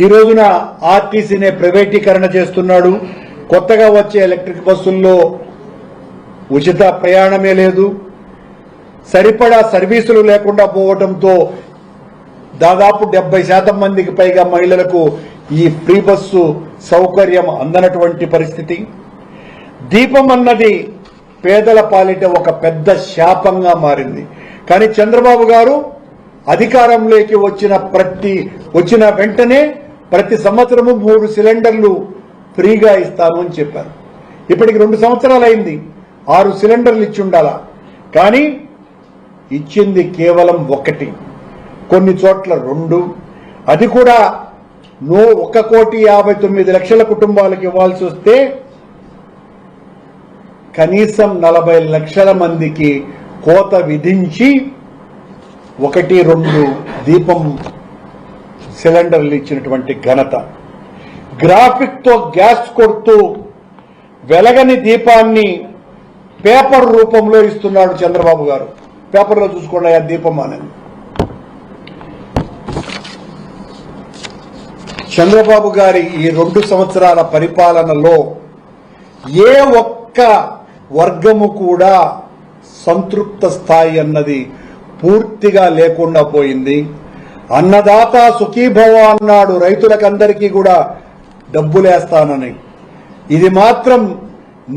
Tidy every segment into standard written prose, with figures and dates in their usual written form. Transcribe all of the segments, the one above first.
ఈ రోజున ఆర్టీసీనే ప్రైవేటీకరణ చేస్తున్నాడు. కొత్తగా వచ్చే ఎలక్ట్రిక్ బస్సుల్లో ఉచిత ప్రయాణమే లేదు. సరిపడా సర్వీసులు లేకుండా పోవడంతో దాదాపు 70% మందికి పైగా మహిళలకు ఈ ఫ్రీ బస్సు సౌకర్యం అందనటువంటి పరిస్థితి. దీపం అన్నది పేదల పాలిట ఒక పెద్ద శాపంగా మారింది. కానీ చంద్రబాబు గారు అధికారంలోకి వచ్చిన వెంటనే ప్రతి సంవత్సరము 3 సిలిండర్లు ఫ్రీగా ఇస్తాను అని చెప్పారు. ఇప్పటికి 2 సంవత్సరాలు అయింది. 6 సిలిండర్లు ఇచ్చి ఉండాలా, కానీ ఇచ్చింది కేవలం 1, కొన్ని చోట్ల 2. అది కూడా 1,59,00,000 కుటుంబాలకు ఇవ్వాల్సి వస్తే కనీసం 40 లక్షల మందికి కోత విధించి 1-2 దీపం సిలిండర్లు ఇచ్చినటువంటి ఘనత. గ్రాఫిక్ తో గ్యాస్ కొడుతూ వెలగని దీపాన్ని పేపర్ రూపంలో ఇస్తున్నాడు చంద్రబాబు గారు. పేపర్లో చూసుకోండి ఆ దీపం అనేది. చంద్రబాబు గారి ఈ 2 సంవత్సరాల పరిపాలనలో ఏ ఒక్క వర్గము కూడా సంతృప్త స్థాయి అన్నది పూర్తిగా లేకుండా పోయింది. అన్నదాత సుఖీభవ అన్నాడు, రైతులకందరికీ కూడా డబ్బులేస్తానని. ఇది మాత్రం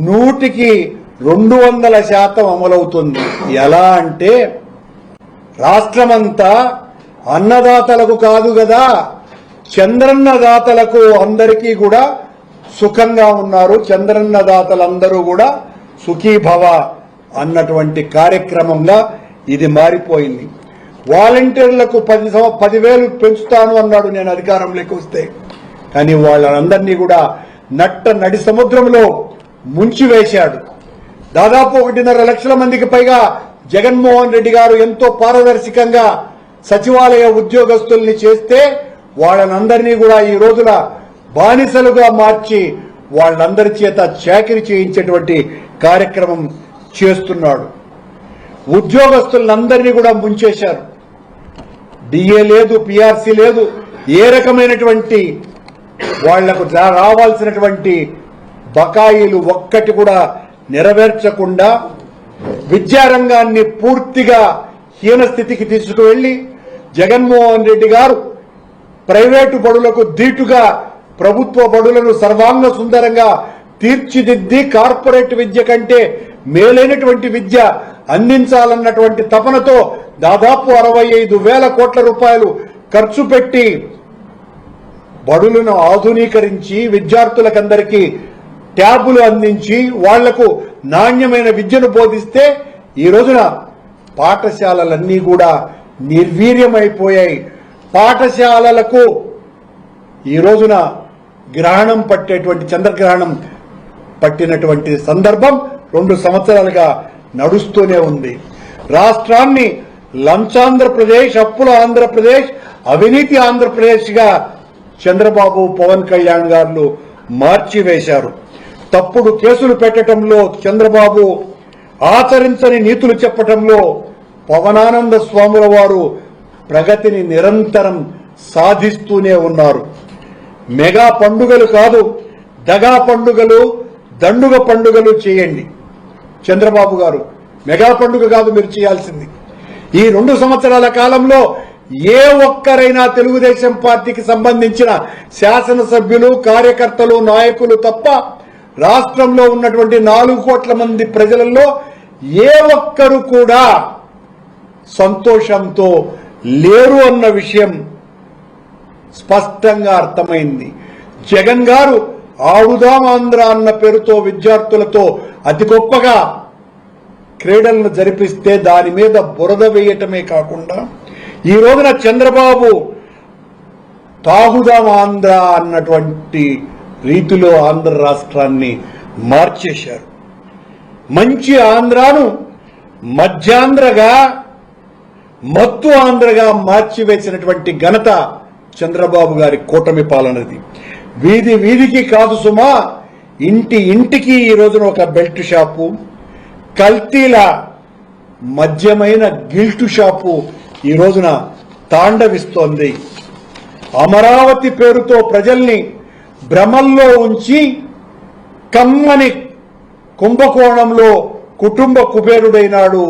100% అమలవుతుంది. ఎలా అంటే రాష్ట్రమంతా అన్నదాతలకు కాదు కదా, చంద్రన్నదాతలకు అందరికీ కూడా సుఖంగా ఉన్నారు. చంద్రన్నదాతలందరూ కూడా సుఖీభవ అన్నటువంటి కార్యక్రమంగా ఇది మారిపోయింది. వాలంటీర్లకు 10,000 పెంచుతాను అన్నాడు నేను అధికారంలోకి వస్తే. కానీ వాళ్ళందరినీ కూడా నడి సముద్రంలో ముంచివేశాడు. దాదాపు 1.5 లక్షల మందికి పైగా జగన్మోహన్ రెడ్డి గారు ఎంతో పారదర్శకంగా సచివాలయ ఉద్యోగస్తుల్ని చేస్తే వాళ్ళనందరినీ కూడా ఈ రోజున బానిసలుగా మార్చి వాళ్ళందరి చేత చాకిరీ చేయించేటువంటి కార్యక్రమం చేస్తున్నాడు. ఉద్యోగస్తులందరినీ కూడా ముంచేశారు. డిఏ లేదు, పిఆర్సీ లేదు, ఏ రకమైనటువంటి వాళ్లకు రావాల్సినటువంటి బకాయిలు ఒక్కటి కూడా నెరవేర్చకుండా విద్యారంగాన్ని పూర్తిగా హీనస్థితికి తీసుకువెళ్లి జగన్మోహన్ రెడ్డి గారు ప్రైవేటు బడులకు ధీటుగా ప్రభుత్వ బడులను సర్వాంగ సుందరంగా తీర్చిదిద్ది కార్పొరేట్ విద్య కంటే మేలైనటువంటి విద్య అందించాలన్నటువంటి తపనతో దాదాపు 65,000 కోట్ల రూపాయలు ఖర్చు పెట్టి బడులను ఆధునీకరించి విద్యార్థులకందరికీ ట్యాబులు అందించి వాళ్లకు నాణ్యమైన విద్యను బోధిస్తే ఈ రోజున పాఠశాలలన్నీ కూడా నిర్వీర్యమైపోయాయి. పాఠశాలలకు ఈ రోజున గ్రహణం పట్టేటువంటి చంద్రగ్రహణం పట్టినటువంటి సందర్భం 2 సంవత్సరాలుగా నడుస్తూనే ఉంది. రాష్ట్రాన్ని లంచాంధ్రప్రదేశ్, అప్పుల ఆంధ్రప్రదేశ్, అవినీతి ఆంధ్రప్రదేశ్ గా చంద్రబాబు, పవన్ కళ్యాణ్ గారు మార్చివేశారు. తప్పుడు కేసులు పెట్టడంలో చంద్రబాబు, ఆచరించని నీతులు చెప్పటంలో పవనానంద స్వాముల వారు ప్రగతిని నిరంతరం సాధిస్తూనే ఉన్నారు. మెగా పండుగలు కాదు, దగా పండుగలు, దండుగ పండుగలు చేయండి. చంద్రబాబు గారు మెగా పండుగ కాదు మీరు చేయాల్సింది. ఈ 2 సంవత్సరాల కాలంలో ఏ ఒక్కరైనా తెలుగుదేశం పార్టీకి సంబంధించిన శాసనసభ్యులు, కార్యకర్తలు, నాయకులు తప్ప రాష్ట్రంలో ఉన్నటువంటి 4 కోట్ల మంది ప్రజలలో ఏ ఒక్కరు కూడా సంతోషంతో లేరు అన్న విషయం స్పష్టంగా అర్థమైంది. జగన్ గారు ఆడుదాం ఆంధ్ర అన్న పేరుతో విద్యార్థులతో అతి గొప్పగా క్రీడలను జరిపిస్తే దాని మీద బురద వేయటమే కాకుండా ఈ రోజున చంద్రబాబు తాగుదాం ఆంధ్ర అన్నటువంటి రీతిలో ఆంధ్ర రాష్ట్రాన్ని మార్చేశారు. మంచి ఆంధ్రాను మధ్యాంధ్రగా, మత్తు ఆంధ్రగా మార్చివేసినటువంటి ఘనత చంద్రబాబు గారి కూటమి పాలనది. వీధి వీధికి కాదు సుమా, ఇంటి ఇంటికి ఈ రోజున ఒక బెల్ట్ షాపు, కల్తీల మద్యమైన గిల్టు షాపు ఈ రోజున తాండవిస్తోంది. అమరావతి పేరుతో ప్రజల్ని భ్రమల్లో ఉంచి కమ్మని కుంభకోణంలో కుటుంబ కుబేరుడైనాడు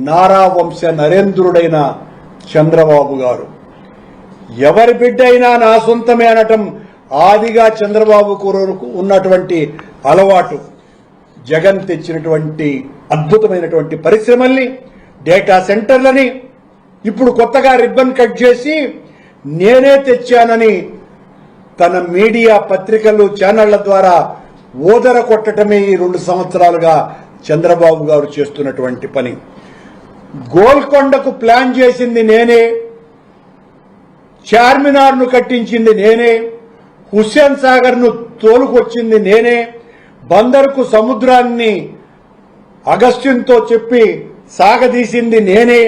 నారా వంశ నరేంద్రుడైన చంద్రబాబు గారు. ఎవరి బిడ్డ అయినా నా సొంతమే అనటం ఆదిగా చంద్రబాబుకు ఉన్నటువంటి అలవాటు. జగన్ తెచ్చినటువంటి అద్భుతమైనటువంటి పరిశ్రమల్ని, డేటా సెంటర్లని ఇప్పుడు కొత్తగా రిబ్బన్ కట్ చేసి నేనే తెచ్చానని తన మీడియా పత్రికలు ఛానళ్ల ద్వారా ఓదర కొట్టడమే ఈ 2 సంవత్సరాలుగా చంద్రబాబు గారు చేస్తున్నటువంటి పని. గోల్కొండకు ప్లాన్ చేసింది నేనే, చార్మినార్ను కట్టించింది నేనే, హుస్సేన్ సాగర్ను తోలుకొచ్చింది నేనే, బందర్కు సముద్రాన్ని అగస్టిన్తో చెప్పి సాగదీసింది నేనే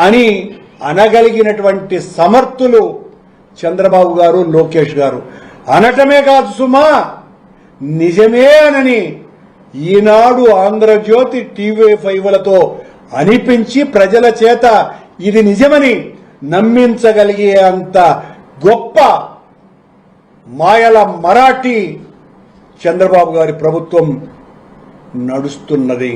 అని అనగలిగినటువంటి సమర్థులు చంద్రబాబు గారు, లోకేష్ గారు. అనటమే కాదు సుమా, నిజమే అనని ఈనాడు, ఆంధ్రజ్యోతి, టీవీ5లతో అనిపించి ప్రజల చేత ఇది నిజమని నమ్మించగలిగే అంత గొప్ప మాయల మరాఠీ చంద్రబాబు గారి ప్రభుత్వం నడుస్తున్నది.